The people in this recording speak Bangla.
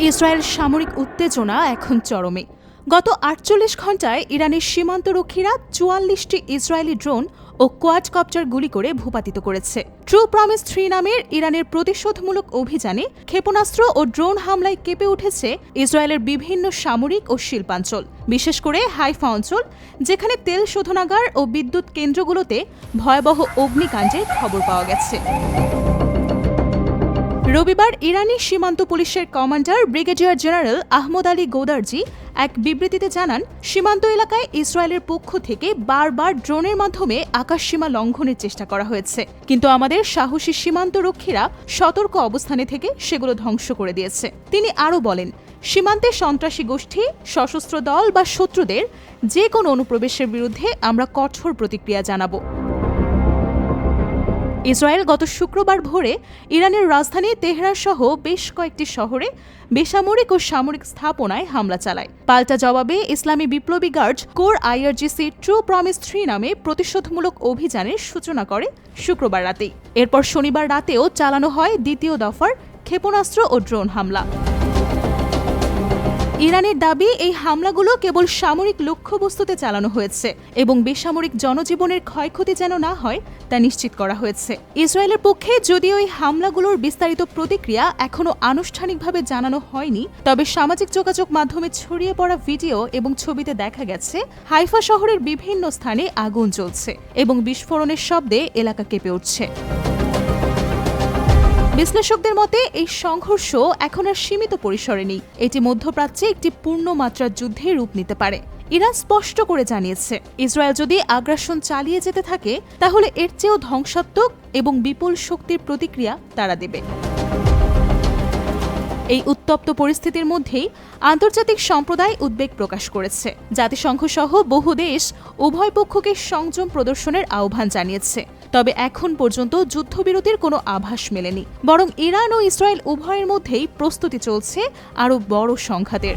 ইসরায়েল সামরিক উত্তেজনা এখন চরমে। গত ৪৮ ঘণ্টায় ইরানের সীমান্তরক্ষীরা ৪৪টি ইসরায়েলি ড্রোন ও কোয়াডকপ্টার গুলি করে ভূপাতিত করেছে। ট্রু প্রমিস 3 নামের ইরানের প্রতিশোধমূলক অভিযানে ক্ষেপণাস্ত্র ও ড্রোন হামলায় কেঁপে উঠেছে ইসরায়েলের বিভিন্ন সামরিক ও শিল্পাঞ্চল, বিশেষ করে হাইফা অঞ্চল, যেখানে তেল শোধনাগার ও বিদ্যুৎ কেন্দ্রগুলোতে ভয়াবহ অগ্নিকাণ্ডের খবর পাওয়া গেছে। রবিবার ইরানি সীমান্ত পুলিশের commander brigadier general Ahmad Ali Goudarzi এক বিবৃতিতে জানান, সীমান্ত এলাকায় ইসরায়েলের পক্ষ থেকে বারবার ড্রোনের মাধ্যমে আকাশসীমা লঙ্ঘনের চেষ্টা করা হয়েছে, কিন্তু আমাদের সাহসী সীমান্তরক্ষীরা সতর্ক অবস্থানে থেকে সেগুলো ধ্বংস করে দিয়েছে। তিনি আরও বলেন, সীমান্তে সন্ত্রাসী গোষ্ঠী, সশস্ত্র দল বা শত্রুদের যে কোনো অনুপ্রবেশের বিরুদ্ধে আমরা কঠোর প্রতিক্রিয়া জানাব। ইসরায়েল গত শুক্রবার ভোরে ইরানের রাজধানী তেহরান সহ বেশ কয়েকটি শহরে বেসামরিক ও সামরিক স্থাপনায় হামলা চালায়। পাল্টা জবাবে ইসলামী বিপ্লবী guard corps IRGC true promise 3 নামে প্রতিশোধমূলক অভিযানের সূচনা করে শুক্রবার রাতেই। এরপর শনিবার রাতেও চালানো হয় দ্বিতীয় দফার ক্ষেপণাস্ত্র ও ড্রোন হামলা। ইরানের দাবি, এই হামলাগুলো কেবল সামরিক লক্ষ্যবস্তুতে চালানো হয়েছে এবং বেসামরিক জনজীবনের ক্ষয়ক্ষতি যেন না হয় তা নিশ্চিত করা হয়েছে। ইসরায়েলের পক্ষে যদিও এই হামলাগুলোর বিস্তারিত প্রতিক্রিয়া এখনও আনুষ্ঠানিকভাবে জানানো হয়নি, তবে সামাজিক যোগাযোগ মাধ্যমে ছড়িয়ে পড়া ভিডিও এবং ছবিতে দেখা গেছে হাইফা শহরের বিভিন্ন স্থানে আগুন জ্বলছে এবং বিস্ফোরণের শব্দে এলাকা কেঁপে উঠছে। বিশ্লেষকদের মতে এই সংঘর্ষ এখন আর সীমিত পরিসরে নেই, এটি মধ্যপ্রাচ্যে একটি পূর্ণমাত্রার যুদ্ধে রূপ নিতে পারে। ইরান স্পষ্ট করে জানিয়েছে, ইসরায়েল যদি আগ্রাসন চালিয়ে যেতে থাকে তাহলে এর চেয়েও ধ্বংসাত্মক এবং বিপুল শক্তির প্রতিক্রিয়া তারা দেবে। এই উত্তপ্ত পরিস্থিতির মধ্যেই আন্তর্জাতিক সম্প্রদায় উদ্বেগ প্রকাশ করেছে। জাতিসংঘ সহ বহু দেশ উভয় পক্ষকে সংযম প্রদর্শনের আহ্বান জানিয়েছে, তবে এখন পর্যন্ত যুদ্ধবিরতির কোনো আভাস মেলেনি, বরং ইরান ও ইসরায়েল উভয়ের মধ্যেই প্রস্তুতি চলছে আরও বড় সংঘাতের।